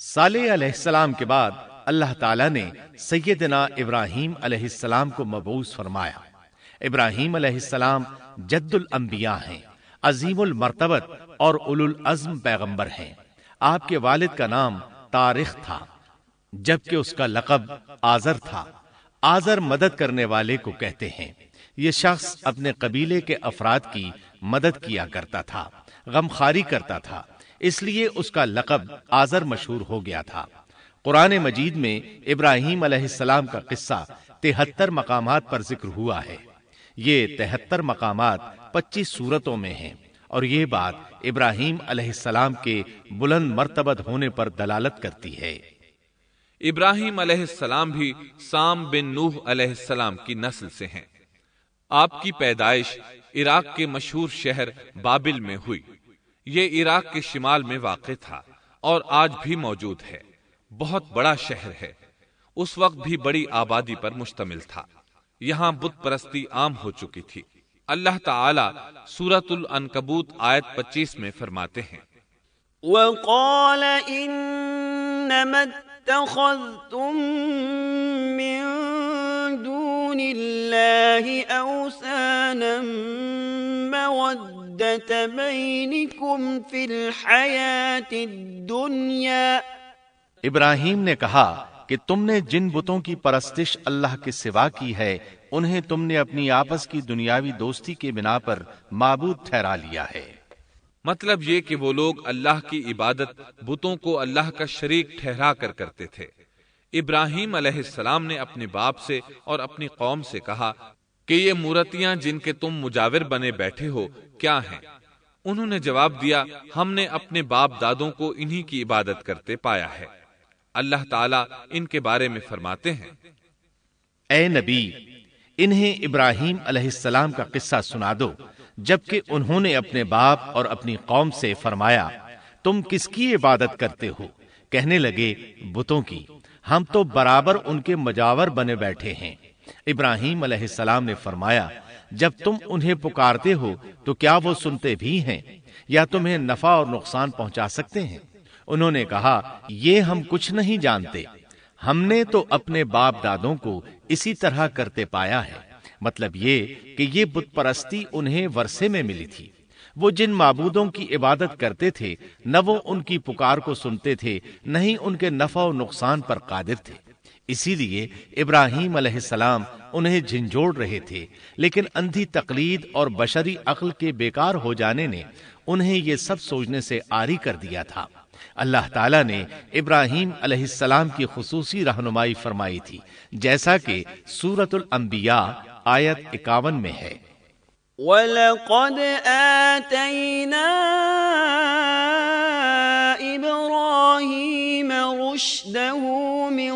صالح علیہ السلام کے بعد اللہ تعالیٰ نے سیدنا ابراہیم علیہ السلام کو مبعوث فرمایا۔ ابراہیم علیہ السلام جد الانبیاء ہیں، عظیم المرتبت اور اولو العزم پیغمبر ہیں۔ آپ کے والد کا نام طارق تھا، جبکہ اس کا لقب آزر تھا۔ آزر مدد کرنے والے کو کہتے ہیں۔ یہ شخص اپنے قبیلے کے افراد کی مدد کیا کرتا تھا، غمخواری کرتا تھا، اس لیے اس کا لقب آزر مشہور ہو گیا تھا۔ قرآن مجید میں ابراہیم علیہ السلام کا قصہ 73 مقامات پر ذکر ہوا ہے۔ یہ 73 مقامات 25 سورتوں میں ہیں، اور یہ بات ابراہیم علیہ السلام کے بلند مرتبت ہونے پر دلالت کرتی ہے۔ ابراہیم علیہ السلام بھی سام بن نوح علیہ السلام کی نسل سے ہیں۔ آپ کی پیدائش عراق کے مشہور شہر بابل میں ہوئی۔ یہ عراق کے شمال میں واقع تھا اور آج بھی موجود ہے۔ بہت بڑا شہر ہے۔ اس وقت بھی بڑی آبادی پر مشتمل تھا۔ یہاں بت پرستی عام ہو چکی تھی۔ اللہ تعالی سورۃ العنکبوت آیت 25 میں فرماتے ہیں، وَقَالَ إِنَّمَا اتَّخَذْتُم مِّن دُونِ اللَّهِ أَوْثَانًا مَّوَدَّةَ بَيْنِكُمْ فِي الْحَيَاةِ الدُّنْيَا۔ ابراہیم نے کہا کہ تم نے جن بتوں کی پرستش اللہ کے سوا کی ہے، انہیں تم نے اپنی آپس کی دنیاوی دوستی کے بنا پر معبود ٹھہرا لیا ہے۔ مطلب یہ کہ وہ لوگ اللہ کی عبادت بتوں کو اللہ کا شریک ٹھہرا کر کرتے تھے۔ ابراہیم علیہ السلام نے اپنے باپ سے اور اپنی قوم سے کہا کہ یہ مورتیاں جن کے تم مجاور بنے بیٹھے ہو کیا ہیں؟ انہوں نے جواب دیا، ہم نے اپنے باپ دادوں کو انہی کی عبادت کرتے پایا ہے۔ اللہ تعالیٰ ان کے بارے میں فرماتے ہیں، اے نبی، انہیں ابراہیم علیہ السلام کا قصہ سنا دو، جبکہ انہوں نے اپنے باپ اور اپنی قوم سے فرمایا، تم کس کی عبادت کرتے ہو؟ کہنے لگے، بتوں کی، ہم تو برابر ان کے مجاور بنے بیٹھے ہیں۔ ابراہیم علیہ السلام نے فرمایا، جب تم انہیں پکارتے ہو تو کیا وہ سنتے بھی ہیں یا تمہیں نفع اور نقصان پہنچا سکتے ہیں؟ انہوں نے کہا، یہ ہم کچھ نہیں جانتے، ہم نے تو اپنے باپ دادوں کو اسی طرح کرتے پایا ہے۔ مطلب یہ کہ یہ بت پرستی انہیں ورثے میں ملی تھی۔ وہ جن معبودوں کی عبادت کرتے تھے، نہ وہ ان کی پکار کو سنتے تھے، نہ ہی ان کے نفع و نقصان پر قادر تھے۔ اسی لیے ابراہیم علیہ السلام انہیں جھنجھوڑ رہے تھے، لیکن اندھی تقلید اور بشری عقل کے بیکار ہو جانے نے انہیں یہ سب سوچنے سے عاری کر دیا تھا۔ اللہ تعالیٰ نے ابراہیم علیہ السلام کی خصوصی رہنمائی فرمائی تھی، جیسا کہ سورۃ الانبیاء آیت 51 میں ہے، وَلَقَدْ آتَيْنَا إِبْرَاهِيمَ رُشْدَهُ مِن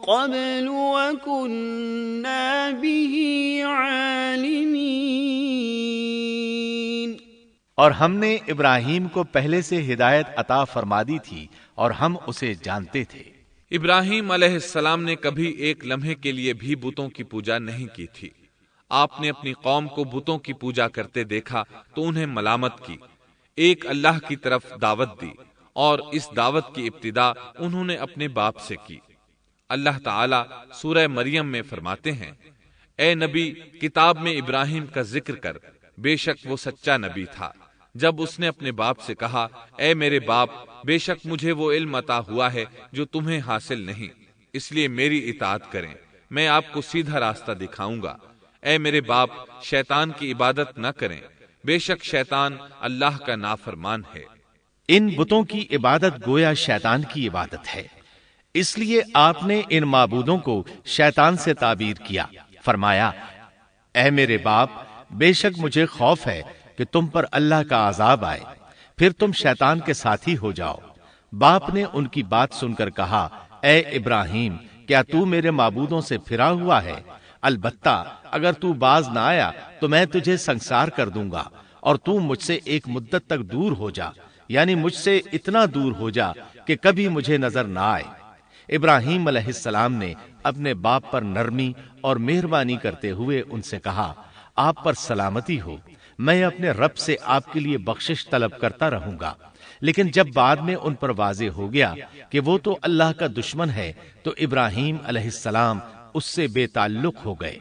قَبْلُ وَكُنَّا بِهِ عَالِمِينَ۔ اور ہم نے ابراہیم کو پہلے سے ہدایت عطا فرما دی تھی اور ہم اسے جانتے تھے۔ ابراہیم علیہ السلام نے کبھی ایک لمحے کے لیے بھی بتوں کی پوجا نہیں کی تھی۔ آپ نے اپنی قوم کو بتوں کی پوجا کرتے دیکھا تو انہیں ملامت کی، ایک اللہ کی طرف دعوت دی، اور اس دعوت کی ابتدا انہوں نے اپنے باپ سے کی۔ اللہ تعالیٰ سورہ مریم میں فرماتے ہیں، اے نبی، کتاب میں ابراہیم کا ذکر کر، بے شک وہ سچا نبی تھا۔ جب اس نے اپنے باپ سے کہا، اے میرے باپ، بے شک مجھے وہ علم عطا ہوا ہے جو تمہیں حاصل نہیں، اس لیے میری اطاعت کریں، میں آپ کو سیدھا راستہ دکھاؤں گا۔ اے میرے باپ، شیطان کی عبادت نہ کریں، بے شک شیطان اللہ کا نافرمان ہے۔ ان بتوں کی عبادت گویا شیطان کی عبادت ہے، اس لیے آپ نے ان معبودوں کو شیطان سے تعبیر کیا۔ فرمایا، اے میرے باپ، بے شک مجھے خوف ہے کہ تم پر اللہ کا عذاب آئے، پھر تم شیطان کے ساتھی ہو جاؤ۔ باپ نے ان کی بات سن کر کہا، اے ابراہیم، کیا تو میرے معبودوں سے پھرا ہوا ہے؟ البتہ اگر تو باز نہ آیا تو میں تجھے سنسار کر دوں گا، اور تو مجھ سے ایک مدت تک دور ہو جا، یعنی مجھ سے اتنا دور ہو جا کہ کبھی مجھے نظر نہ آئے۔ ابراہیم علیہ السلام نے اپنے باپ پر نرمی اور مہربانی کرتے ہوئے ان سے کہا، آپ پر سلامتی ہو، میں اپنے رب سے آپ کے لیے بخشش طلب کرتا رہوں گا۔ لیکن جب بعد میں ان پر واضح ہو گیا کہ وہ تو اللہ کا دشمن ہے تو ابراہیم علیہ السلام اس سے بے تعلق ہو گئے۔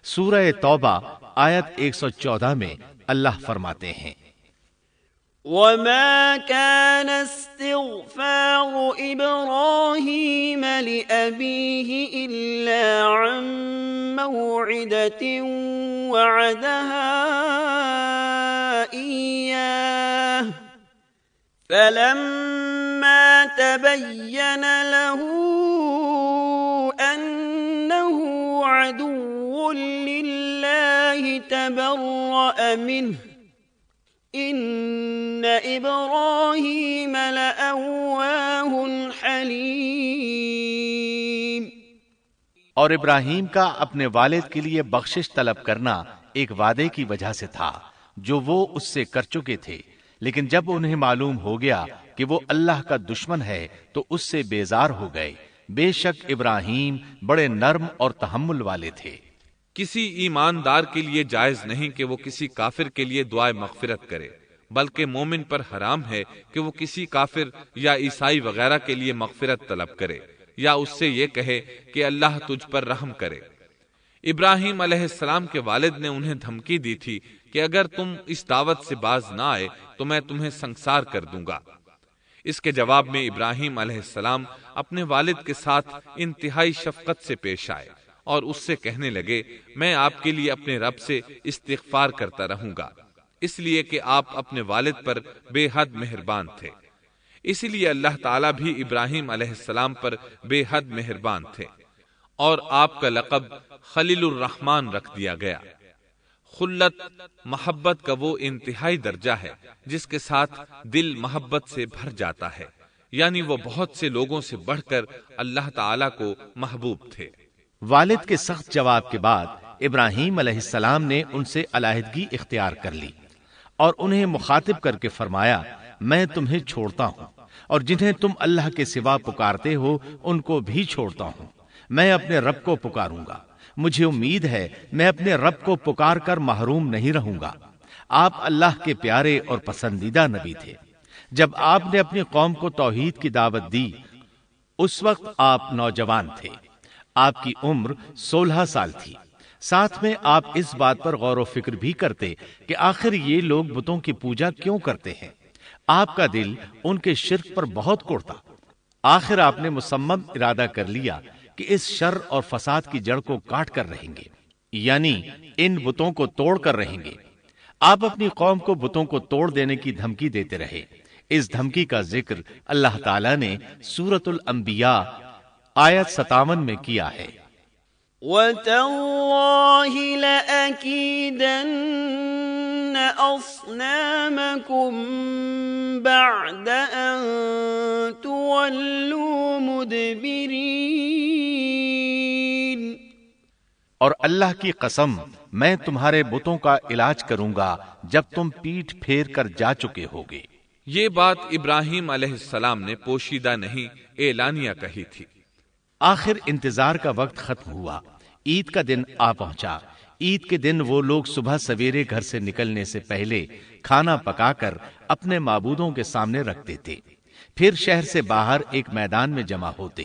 سورہ توبہ آیت 114 میں اللہ فرماتے ہیں وما كان استغفار إبراهيم لأبيه إلا عن موعدة وعدها إياه فلما تبين له أنه عدو لله تبرأ منه ان ابراہیم لأواہ حلیم۔ اور ابراہیم کا اپنے والد کے لیے بخشش طلب کرنا ایک وعدے کی وجہ سے تھا جو وہ اس سے کر چکے تھے، لیکن جب انہیں معلوم ہو گیا کہ وہ اللہ کا دشمن ہے تو اس سے بیزار ہو گئے۔ بے شک ابراہیم بڑے نرم اور تحمل والے تھے۔ کسی ایماندار کے لیے جائز نہیں کہ وہ کسی کافر کے لیے دعائے مغفرت کرے، بلکہ مومن پر حرام ہے کہ وہ کسی کافر یا عیسائی وغیرہ کے لیے مغفرت طلب کرے یا اس سے یہ کہے کہ اللہ تجھ پر رحم کرے۔ ابراہیم علیہ السلام کے والد نے انہیں دھمکی دی تھی کہ اگر تم اس دعوت سے باز نہ آئے تو میں تمہیں سنسار کر دوں گا۔ اس کے جواب میں ابراہیم علیہ السلام اپنے والد کے ساتھ انتہائی شفقت سے پیش آئے اور اس سے کہنے لگے میں آپ کے لیے اپنے رب سے استغفار کرتا رہوں گا، اس لیے کہ آپ اپنے والد پر بے حد مہربان تھے۔ اسی لیے اللہ تعالیٰ بھی ابراہیم علیہ السلام پر بے حد مہربان تھے اور آپ کا لقب خلیل الرحمن رکھ دیا گیا۔ خلت محبت کا وہ انتہائی درجہ ہے جس کے ساتھ دل محبت سے بھر جاتا ہے، یعنی وہ بہت سے لوگوں سے بڑھ کر اللہ تعالیٰ کو محبوب تھے۔ والد کے سخت جواب کے بعد ابراہیم علیہ السلام نے ان سے علیحدگی اختیار کر لی اور انہیں مخاطب کر کے فرمایا میں تمہیں چھوڑتا ہوں اور جنہیں تم اللہ کے سوا پکارتے ہو ان کو بھی چھوڑتا ہوں، میں اپنے رب کو پکاروں گا، مجھے امید ہے میں اپنے رب کو پکار کر محروم نہیں رہوں گا۔ آپ اللہ کے پیارے اور پسندیدہ نبی تھے۔ جب آپ نے اپنی قوم کو توحید کی دعوت دی اس وقت آپ نوجوان تھے، آپ کی عمر 16 سال تھی۔ ساتھ میں آپ اس بات پر غور و فکر بھی کرتے کہ آخر یہ لوگ بتوں کی پوجا کیوں کرتے ہیں۔ آپ کا دل ان کے شرک پر بہت کوڑتا۔ آخر آپ نے مصمم ارادہ کر لیا کہ اس شر اور فساد کی جڑ کو کاٹ کر رہیں گے، یعنی ان بتوں کو توڑ کر رہیں گے۔ آپ اپنی قوم کو بتوں کو توڑ دینے کی دھمکی دیتے رہے۔ اس دھمکی کا ذکر اللہ تعالیٰ نے سورۃ الانبیاء آیت 57 میں کیا ہے۔ وَتَاللَّهِ لَأَكِيدَنَّ أَصْنَامَكُمْ بَعْدَ أَن تُوَلُّوا مُدْبِرِينَ۔ اور اللہ کی قسم میں تمہارے بتوں کا علاج کروں گا جب تم پیٹھ پھیر کر جا چکے ہوگے۔ یہ بات ابراہیم علیہ السلام نے پوشیدہ نہیں اعلانیہ کہی تھی۔ آخر انتظار کا وقت ختم ہوا، عید کا دن آ پہنچا۔ عید کے دن وہ لوگ صبح سویرے گھر سے نکلنے سے پہلے کھانا پکا کر اپنے معبودوں کے سامنے رکھتے تھے، پھر شہر سے باہر ایک میدان میں جمع ہوتے،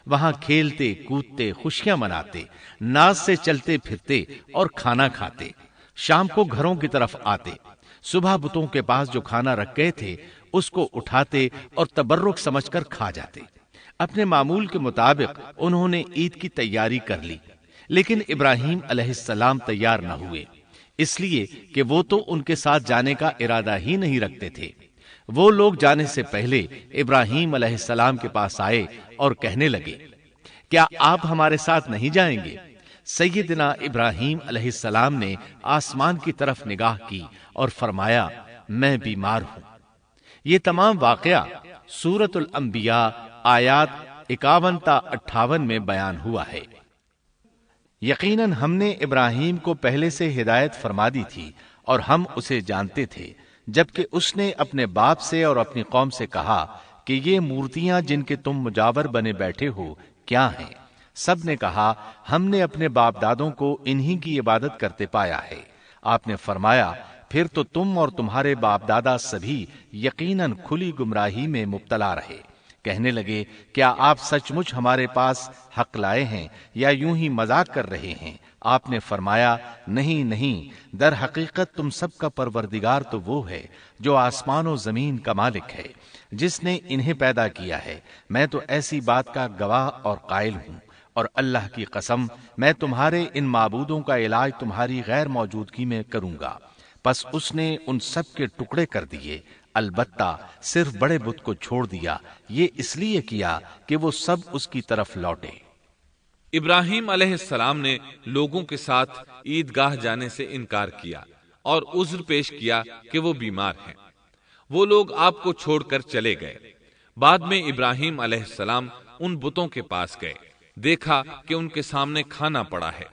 وہاں کھیلتے کودتے خوشیاں مناتے، ناز سے چلتے پھرتے اور کھانا کھاتے۔ شام کو گھروں کی طرف آتے، صبح بتوں کے پاس جو کھانا رکھ گئے تھے اس کو اٹھاتے اور تبرک سمجھ کر کھا جاتے۔ اپنے معمول کے مطابق انہوں نے عید کی تیاری کر لی، لیکن ابراہیم علیہ السلام تیار نہ ہوئے، اس لیے کہ وہ تو ان کے ساتھ جانے کا ارادہ ہی نہیں رکھتے تھے۔ وہ لوگ جانے سے پہلے ابراہیم علیہ السلام کے پاس آئے اور کہنے لگے کیا آپ ہمارے ساتھ نہیں جائیں گے؟ سیدنا ابراہیم علیہ السلام نے آسمان کی طرف نگاہ کی اور فرمایا میں بیمار ہوں۔ یہ تمام واقعہ سورۃ الانبیاء آیات 51 تا 58 میں بیان ہوا ہے۔ یقیناً ہم نے ابراہیم کو پہلے سے ہدایت فرما دی تھی اور ہم اسے جانتے تھے، جبکہ اس نے اپنے باپ سے اور اپنی قوم سے کہا کہ یہ مورتیاں جن کے تم مجاور بنے بیٹھے ہو کیا ہیں؟ سب نے کہا ہم نے اپنے باپ دادوں کو انہی کی عبادت کرتے پایا ہے۔ آپ نے فرمایا پھر تو تم اور تمہارے باپ دادا سبھی یقیناً کھلی گمراہی میں مبتلا رہے۔ کہنے لگے کیا آپ سچ مچ ہمارے پاس حق لائے ہیں یا یوں ہی مذاق کر رہے ہیں؟ آپ نے فرمایا نہیں نہیں، در حقیقت تم سب کا پروردگار تو وہ ہے جو آسمان و زمین کا مالک ہے، جس نے انہیں پیدا کیا ہے۔ میں تو ایسی بات کا گواہ اور قائل ہوں، اور اللہ کی قسم میں تمہارے ان معبودوں کا علاج تمہاری غیر موجودگی میں کروں گا۔ پس اس نے ان سب کے ٹکڑے کر دیے، البتہ صرف بڑے بت کو چھوڑ دیا، یہ اس لیے کیا کہ وہ سب اس کی طرف لوٹے۔ ابراہیم علیہ السلام نے لوگوں کے ساتھ عیدگاہ جانے سے انکار کیا اور عذر پیش کیا کہ وہ بیمار ہیں۔ وہ لوگ آپ کو چھوڑ کر چلے گئے۔ بعد میں ابراہیم علیہ السلام ان بتوں کے پاس گئے، دیکھا کہ ان کے سامنے کھانا پڑا ہے۔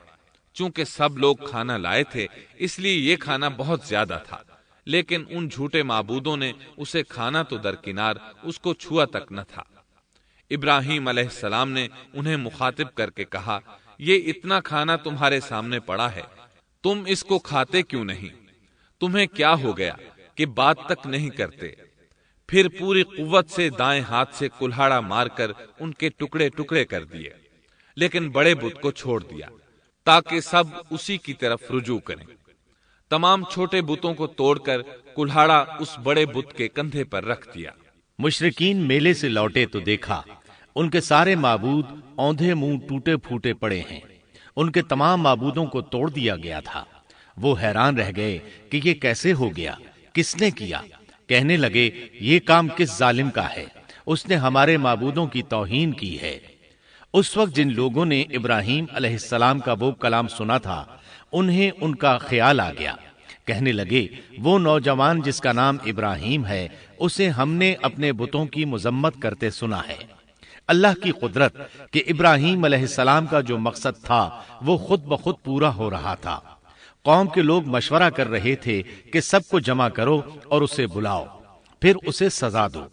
چونکہ سب لوگ کھانا لائے تھے اس لیے یہ کھانا بہت زیادہ تھا، لیکن ان جھوٹے معبودوں نے اسے کھانا تو درکنار اس کو چھوا تک نہ تھا۔ ابراہیم علیہ السلام نے انہیں مخاطب کر کے کہا، یہ اتنا کھانا تمہارے سامنے پڑا ہے، تم اس کو کھاتے کیوں نہیں؟ تمہیں کیا ہو گیا کہ بات تک نہیں کرتے؟ پھر پوری قوت سے دائیں ہاتھ سے کلہاڑا مار کر ان کے ٹکڑے ٹکڑے کر دیے، لیکن بڑے بت کو چھوڑ دیا تاکہ سب اسی کی طرف رجوع کریں۔ تمام چھوٹے بتوں کو توڑ کر کلہاڑا اس بڑے بت کے کندھے پر رکھ دیا۔ مشرکین میلے سے لوٹے تو دیکھا ان کے سارے معبود اوندھے منہ ٹوٹے پھوٹے پڑے ہیں، ان کے تمام معبودوں کو توڑ دیا گیا تھا۔ وہ حیران رہ گئے کہ یہ کیسے ہو گیا، کس نے کیا؟ کہنے لگے یہ کام کس ظالم کا ہے، اس نے ہمارے معبودوں کی توہین کی ہے۔ اس وقت جن لوگوں نے ابراہیم علیہ السلام کا وہ کلام سنا تھا انہیں ان کا خیال آ گیا۔ کہنے لگے وہ نوجوان جس کا نام ابراہیم ہے اسے ہم نے اپنے بتوں کی مذمت کرتے سنا ہے۔ اللہ کی قدرت کہ ابراہیم علیہ السلام کا جو مقصد تھا وہ خود بخود پورا ہو رہا تھا۔ قوم کے لوگ مشورہ کر رہے تھے کہ سب کو جمع کرو اور اسے بلاؤ، پھر اسے سزا دو۔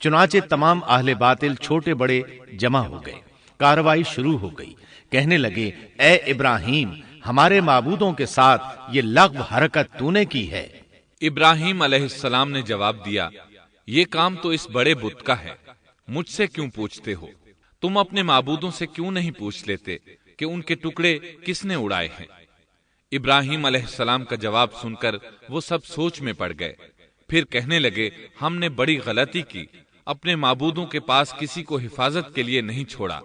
چنانچہ تمام اہل باطل چھوٹے بڑے جمع ہو گئے، کارروائی شروع ہو گئی۔ کہنے لگے اے ابراہیم، ہمارے معبودوں کے ساتھ یہ لغو حرکت تو نے کی ہے۔ ابراہیم علیہ السلام نے جواب دیا، یہ کام تو اس بڑے بت کا ہے، مجھ سے کیوں پوچھتے ہو؟ تم اپنے معبودوں سے کیوں نہیں پوچھ لیتے کہ ان کے ٹکڑے کس نے اڑائے ہیں؟ ابراہیم علیہ السلام کا جواب سن کر وہ سب سوچ میں پڑ گئے۔ پھر کہنے لگے ہم نے بڑی غلطی کی، اپنے معبودوں کے پاس کسی کو حفاظت کے لیے نہیں چھوڑا۔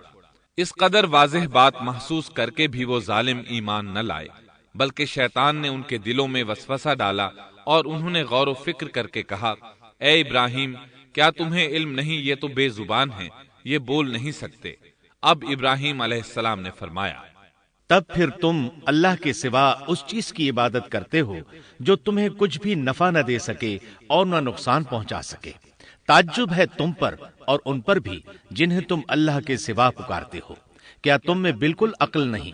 اس قدر واضح بات محسوس کر کے بھی وہ ظالم ایمان نہ لائے، بلکہ شیطان نے ان کے دلوں میں وسوسہ ڈالا اور انہوں نے غور و فکر کر کے کہا، اے ابراہیم، کیا تمہیں علم نہیں یہ تو بے زبان ہیں، یہ بول نہیں سکتے۔ اب ابراہیم علیہ السلام نے فرمایا، تب پھر تم اللہ کے سوا اس چیز کی عبادت کرتے ہو جو تمہیں کچھ بھی نفع نہ دے سکے اور نہ نقصان پہنچا سکے۔ تعجب ہے تم پر اور ان پر بھی جنہیں تم اللہ کے سوا پکارتے ہو، کیا تم میں بالکل عقل نہیں؟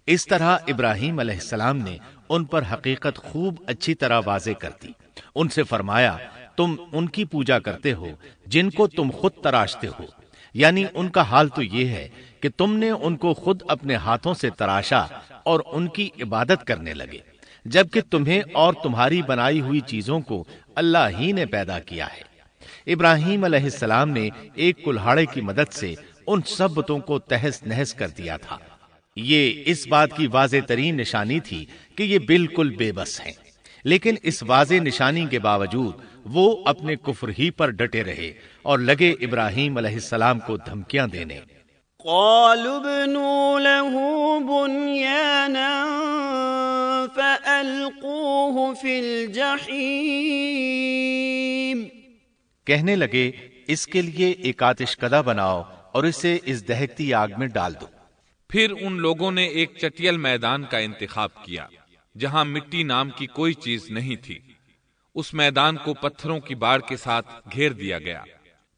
اس طرح ابراہیم علیہ السلام نے ان پر حقیقت خوب اچھی طرح واضح کر دی۔ ان سے فرمایا تم ان کی پوجا کرتے ہو جن کو تم خود تراشتے ہو، یعنی ان کا حال تو یہ ہے کہ تم نے ان کو خود اپنے ہاتھوں سے تراشا اور ان کی عبادت کرنے لگے، جبکہ تمہیں اور تمہاری بنائی ہوئی چیزوں کو اللہ ہی نے پیدا کیا ہے۔ ابراہیم علیہ السلام نے ایک کلہاڑے کی مدد سے ان سب بتوں کو تہس نہس کر دیا تھا۔ یہ اس بات کی واضح ترین نشانی تھی کہ یہ بالکل بے بس ہیں، لیکن اس واضح نشانی کے باوجود وہ اپنے کفر ہی پر ڈٹے رہے اور لگے ابراہیم علیہ السلام کو دھمکیاں دینے۔ قالوا ابنوا له بنيانا فألقوه في الجحيم۔ کہنے لگے اس کے لیے ایک آتش کدہ بناؤ اور اسے اس دہکتی آگ میں ڈال دو۔ پھر ان لوگوں نے ایک چٹیل میدان کا انتخاب کیا جہاں مٹی نام کی کوئی چیز نہیں تھی۔ اس میدان کو پتھروں کی باڑ کے ساتھ گھیر دیا گیا۔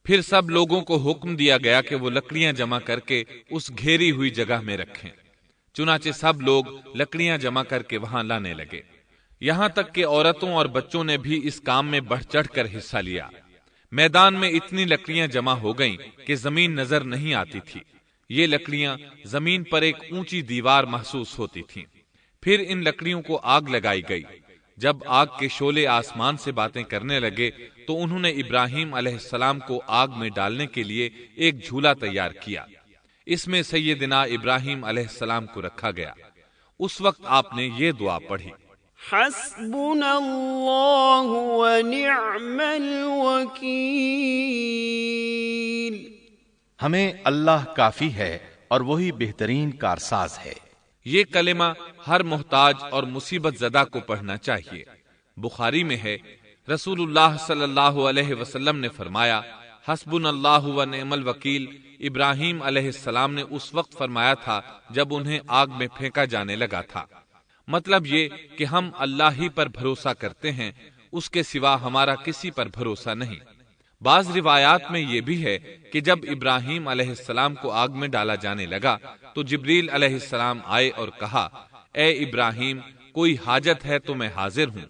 پھر سب لوگوں کو حکم دیا گیا کہ وہ لکڑیاں جمع کر کے اس گھیری ہوئی جگہ میں رکھیں۔ چنانچہ سب لوگ لکڑیاں جمع کر کے وہاں لانے لگے، یہاں تک کہ عورتوں اور بچوں نے بھی اس کام میں بڑھ چڑھ کر حصہ لیا۔ میدان میں اتنی لکڑیاں جمع ہو گئیں کہ زمین نظر نہیں آتی تھی۔ یہ لکڑیاں زمین پر ایک اونچی دیوار محسوس ہوتی تھیں۔ پھر ان لکڑیوں کو آگ لگائی گئی، جب آگ کے شعلے آسمان سے باتیں کرنے لگے تو انہوں نے ابراہیم علیہ السلام کو آگ میں ڈالنے کے لیے ایک جھولا تیار کیا۔ اس میں سیدنا ابراہیم علیہ السلام کو رکھا گیا۔ اس وقت آپ نے یہ دعا پڑھی، حسبنا اللہ ونعم الوکیل۔ ہمیں اللہ کافی ہے اور وہی بہترین کارساز ہے۔ یہ کلمہ ہر محتاج اور مصیبت زدہ کو پڑھنا چاہیے۔ بخاری میں ہے، رسول اللہ صلی اللہ علیہ وسلم نے فرمایا، حسبنا اللہ و نعم الوکیل ابراہیم علیہ السلام نے اس وقت فرمایا تھا جب انہیں آگ میں پھینکا جانے لگا تھا۔ مطلب یہ کہ ہم اللہ ہی پر بھروسہ کرتے ہیں، اس کے سوا ہمارا کسی پر بھروسہ نہیں۔ بعض روایات میں یہ بھی ہے کہ جب ابراہیم علیہ السلام کو آگ میں ڈالا جانے لگا تو جبریل علیہ السلام آئے اور کہا، اے ابراہیم، کوئی حاجت ہے تو میں حاضر ہوں۔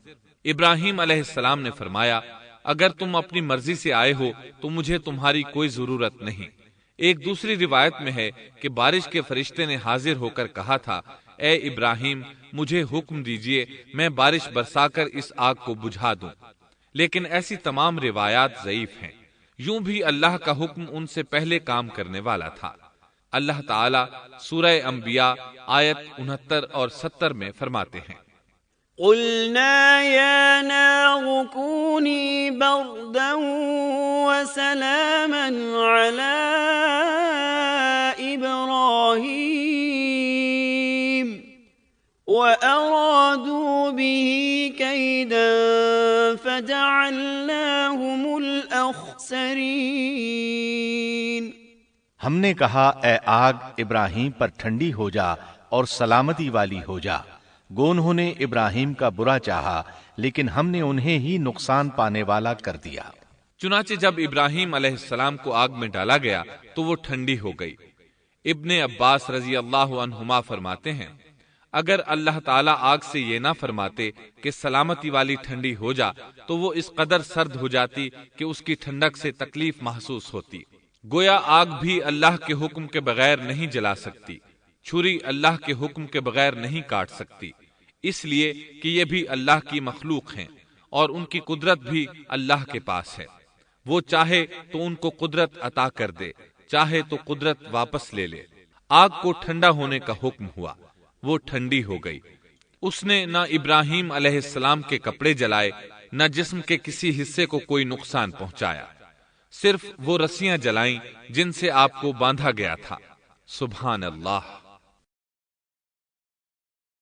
ابراہیم علیہ السلام نے فرمایا، اگر تم اپنی مرضی سے آئے ہو تو مجھے تمہاری کوئی ضرورت نہیں۔ ایک دوسری روایت میں ہے کہ بارش کے فرشتے نے حاضر ہو کر کہا تھا، اے ابراہیم، مجھے حکم دیجئے میں بارش برسا کر اس آگ کو بجھا دوں۔ لیکن ایسی تمام روایات ضعیف ہیں۔ یوں بھی اللہ کا حکم ان سے پہلے کام کرنے والا تھا۔ اللہ تعالیٰ سورہ انبیاء آیت 69 اور 70 میں فرماتے ہیں، قلنا یا نار کونی بردا وسلاما علی ابراہیم وَأَرَادُوا بِهِ كَيْدًا فَجَعَلْنَاهُمُ الْأَخْسَرِينَ۔ ہم نے کہا، اے آگ ابراہیم پر ٹھنڈی ہو جا اور سلامتی والی ہو جا۔ گو انہوں نے ابراہیم کا برا چاہا لیکن ہم نے انہیں ہی نقصان پانے والا کر دیا۔ چنانچہ جب ابراہیم علیہ السلام کو آگ میں ڈالا گیا تو وہ ٹھنڈی ہو گئی۔ ابن عباس رضی اللہ عنہما فرماتے ہیں، اگر اللہ تعالیٰ آگ سے یہ نہ فرماتے کہ سلامتی والی ٹھنڈی ہو جا تو وہ اس قدر سرد ہو جاتی کہ اس کی ٹھنڈک سے تکلیف محسوس ہوتی۔ گویا آگ بھی اللہ کے حکم کے بغیر نہیں جلا سکتی، چھری اللہ کے حکم کے بغیر نہیں کاٹ سکتی، اس لیے کہ یہ بھی اللہ کی مخلوق ہیں اور ان کی قدرت بھی اللہ کے پاس ہے۔ وہ چاہے تو ان کو قدرت عطا کر دے، چاہے تو قدرت واپس لے لے۔ آگ کو ٹھنڈا ہونے کا حکم ہوا، وہ ٹھنڈی ہو گئی۔ اس نے نہ ابراہیم علیہ السلام کے کپڑے جلائے، نہ جسم کے کسی حصے کو کوئی نقصان پہنچایا، صرف وہ رسیاں جلائیں جن سے آپ کو باندھا گیا تھا۔ سبحان اللہ۔